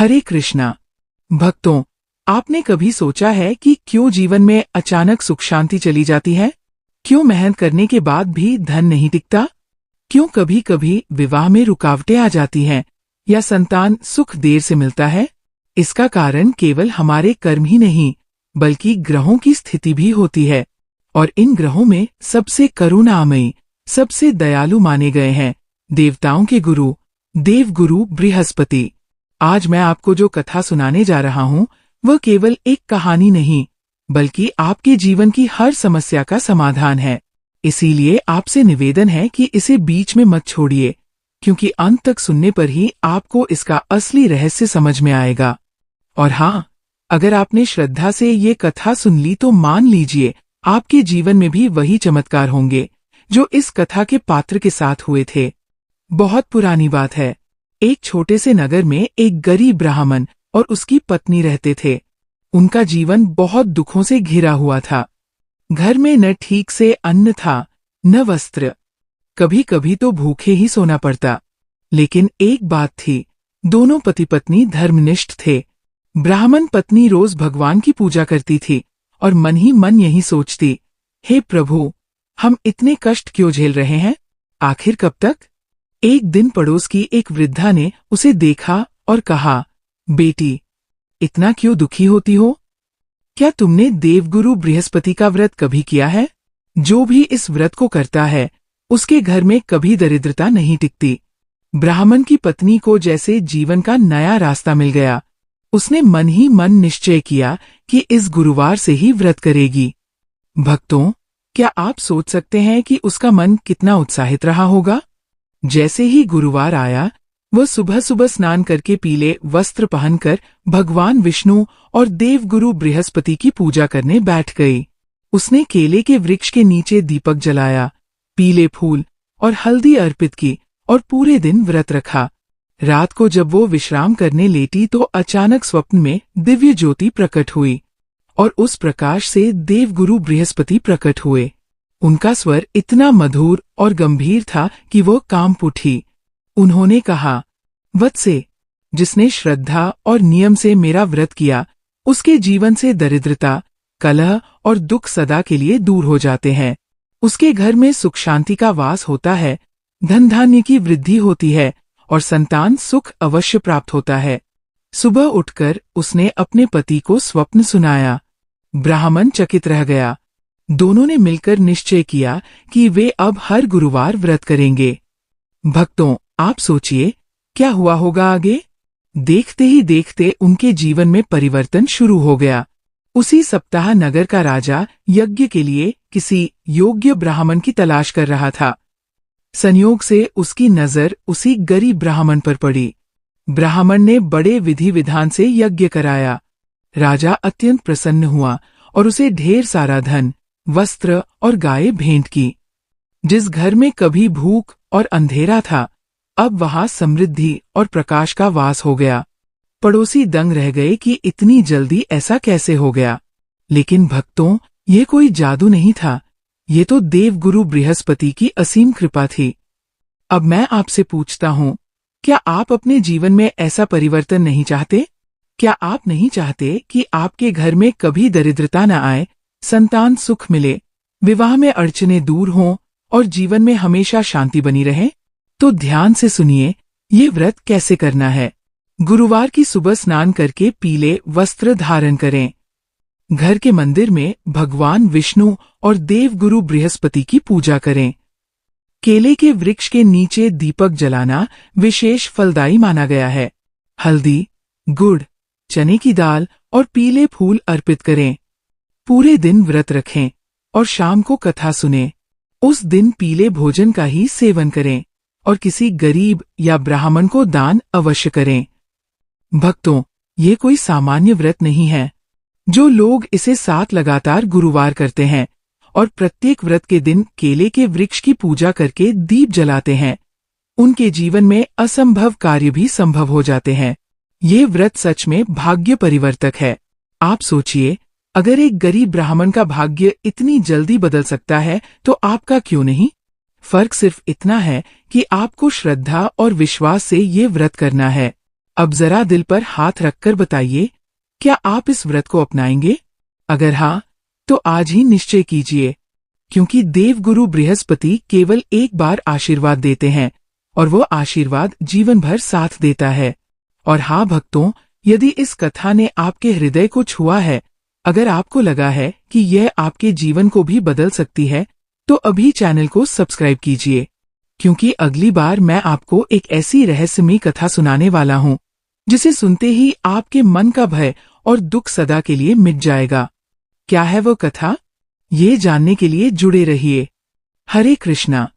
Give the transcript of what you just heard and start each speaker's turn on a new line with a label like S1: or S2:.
S1: हरे कृष्णा। भक्तों, आपने कभी सोचा है कि क्यों जीवन में अचानक सुख शांति चली जाती है? क्यों मेहनत करने के बाद भी धन नहीं टिकता? क्यों कभी कभी विवाह में रुकावटें आ जाती हैं या संतान सुख देर से मिलता है? इसका कारण केवल हमारे कर्म ही नहीं, बल्कि ग्रहों की स्थिति भी होती है। और इन ग्रहों में सबसे करुणामयी, सबसे दयालु माने गए हैं देवताओं के गुरु, देवगुरु बृहस्पति। आज मैं आपको जो कथा सुनाने जा रहा हूँ, वह केवल एक कहानी नहीं, बल्कि आपके जीवन की हर समस्या का समाधान है। इसीलिए आपसे निवेदन है कि इसे बीच में मत छोड़िए, क्योंकि अंत तक सुनने पर ही आपको इसका असली रहस्य समझ में आएगा। और हाँ, अगर आपने श्रद्धा से ये कथा सुन ली तो मान लीजिए आपके जीवन में भी वही चमत्कार होंगे जो इस कथा के पात्र के साथ हुए थे। बहुत पुरानी बात है। एक छोटे से नगर में एक गरीब ब्राह्मण और उसकी पत्नी रहते थे। उनका जीवन बहुत दुखों से घिरा हुआ था। घर में न ठीक से अन्न था, न वस्त्र। कभी कभी तो भूखे ही सोना पड़ता। लेकिन एक बात थी, दोनों पति पत्नी धर्मनिष्ठ थे। ब्राह्मण पत्नी रोज भगवान की पूजा करती थी और मन ही मन यही सोचती, हे प्रभु, हम इतने कष्ट क्यों झेल रहे हैं? आखिर कब तक? एक दिन पड़ोस की एक वृद्धा ने उसे देखा और कहा, बेटी, इतना क्यों दुखी होती हो? क्या तुमने देवगुरु बृहस्पति का व्रत कभी किया है? जो भी इस व्रत को करता है, उसके घर में कभी दरिद्रता नहीं टिकती। ब्राह्मण की पत्नी को जैसे जीवन का नया रास्ता मिल गया। उसने मन ही मन निश्चय किया कि इस गुरुवार से ही व्रत करेगी। भक्तों, क्या आप सोच सकते हैं कि उसका मन कितना उत्साहित रहा होगा? जैसे ही गुरुवार आया, वह सुबह सुबह स्नान करके पीले वस्त्र पहनकर भगवान विष्णु और देवगुरु बृहस्पति की पूजा करने बैठ गई। उसने केले के वृक्ष के नीचे दीपक जलाया, पीले फूल और हल्दी अर्पित की और पूरे दिन व्रत रखा। रात को जब वो विश्राम करने लेटी तो अचानक स्वप्न में दिव्य ज्योति प्रकट हुई और उस प्रकाश से देवगुरु बृहस्पति प्रकट हुए। उनका स्वर इतना मधुर और गंभीर था कि वो कांप उठी। उन्होंने कहा, वत्से, जिसने श्रद्धा और नियम से मेरा व्रत किया, उसके जीवन से दरिद्रता, कलह और दुख सदा के लिए दूर हो जाते हैं। उसके घर में सुख शांति का वास होता है, धन धान्य की वृद्धि होती है और संतान सुख अवश्य प्राप्त होता है। सुबह उठकर उसने अपने पति को स्वप्न सुनाया। ब्राह्मण चकित रह गया। दोनों ने मिलकर निश्चय किया कि वे अब हर गुरुवार व्रत करेंगे। भक्तों, आप सोचिए, क्या हुआ होगा आगे? देखते ही देखते उनके जीवन में परिवर्तन शुरू हो गया। उसी सप्ताह नगर का राजा यज्ञ के लिए किसी योग्य ब्राह्मण की तलाश कर रहा था। संयोग से उसकी नजर उसी गरीब ब्राह्मण पर पड़ी। ब्राह्मण ने बड़े विधि विधान से यज्ञ कराया। राजा अत्यंत प्रसन्न हुआ और उसे ढेर सारा धन, वस्त्र और गाय भेंट की। जिस घर में कभी भूख और अंधेरा था, अब वहां समृद्धि और प्रकाश का वास हो गया। पड़ोसी दंग रह गए कि इतनी जल्दी ऐसा कैसे हो गया। लेकिन भक्तों, ये कोई जादू नहीं था, ये तो देवगुरु बृहस्पति की असीम कृपा थी। अब मैं आपसे पूछता हूँ, क्या आप अपने जीवन में ऐसा परिवर्तन नहीं चाहते? क्या आप नहीं चाहते कि आपके घर में कभी दरिद्रता न आए, संतान सुख मिले, विवाह में अड़चनें दूर हों और जीवन में हमेशा शांति बनी रहे? तो ध्यान से सुनिए, ये व्रत कैसे करना है। गुरुवार की सुबह स्नान करके पीले वस्त्र धारण करें। घर के मंदिर में भगवान विष्णु और देवगुरु बृहस्पति की पूजा करें। केले के वृक्ष के नीचे दीपक जलाना विशेष फलदायी माना गया है। हल्दी, गुड़, चने की दाल और पीले फूल अर्पित करें। पूरे दिन व्रत रखें और शाम को कथा सुनें। उस दिन पीले भोजन का ही सेवन करें और किसी गरीब या ब्राह्मण को दान अवश्य करें। भक्तों, ये कोई सामान्य व्रत नहीं है। जो लोग इसे 7 लगातार गुरुवार करते हैं और प्रत्येक व्रत के दिन केले के वृक्ष की पूजा करके दीप जलाते हैं, उनके जीवन में असंभव कार्य भी संभव हो जाते हैं। ये व्रत सच में भाग्य परिवर्तक है। आप सोचिए, अगर एक गरीब ब्राह्मण का भाग्य इतनी जल्दी बदल सकता है, तो आपका क्यों नहीं? फर्क सिर्फ इतना है कि आपको श्रद्धा और विश्वास से ये व्रत करना है। अब जरा दिल पर हाथ रखकर बताइए, क्या आप इस व्रत को अपनाएंगे? अगर हाँ, तो आज ही निश्चय कीजिए, क्योंकि देवगुरु बृहस्पति केवल एक बार आशीर्वाद देते हैं और वो आशीर्वाद जीवन भर साथ देता है। और हाँ भक्तों, यदि इस कथा ने आपके हृदय को छुआ है, अगर आपको लगा है कि यह आपके जीवन को भी बदल सकती है, तो अभी चैनल को सब्सक्राइब कीजिए, क्योंकि अगली बार मैं आपको एक ऐसी रहस्यमयी कथा सुनाने वाला हूँ, जिसे सुनते ही आपके मन का भय और दुख सदा के लिए मिट जाएगा। क्या है वो कथा? ये जानने के लिए जुड़े रहिए। हरे कृष्णा।